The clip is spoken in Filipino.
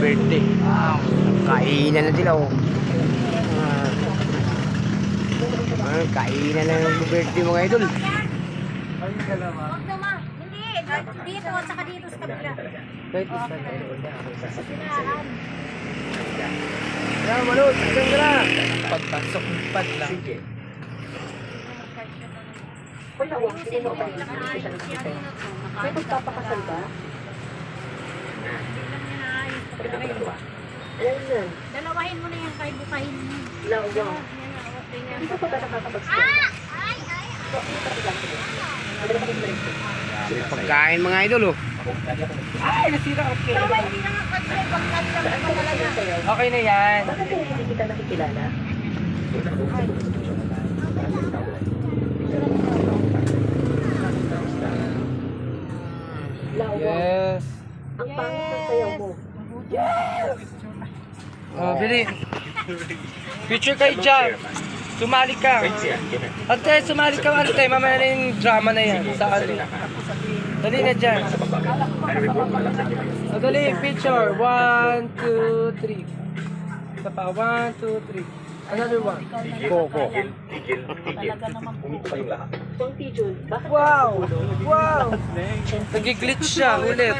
birthday. Kainan na sila, oh. Kainan na ng birthday, mga idol. Huwag naman. Hindi. Dito at saka dito sa kabila. Kaya, Manod, saan ka na? Pagpasok ng pad lang. May magpapakasal ba? Dalawahin mo na yan kahit bukahin mo. Hindi ko pa nakakapag-stay. Pagkain, mga idol, oh. Ay, nasira ang cake. Pero hindi na nga kasi pagkakasal mo talaga. Okay na yan. Bakit hindi kita nakikilala? Yes. Ang pangit ng sayaw mo. Oh, Billy. Picture kayo dyan. Sumali ka. Ate, sumali ka. Ate, mamaya na yung drama na yan. Saan? Dali na dyan. O, dali, picture. 1, 2, 3. Isa pa. 1, 2, 3. Another one. Koko. Tong Tijun, bakit Wow! Wow! Nag-glitch siya ulit.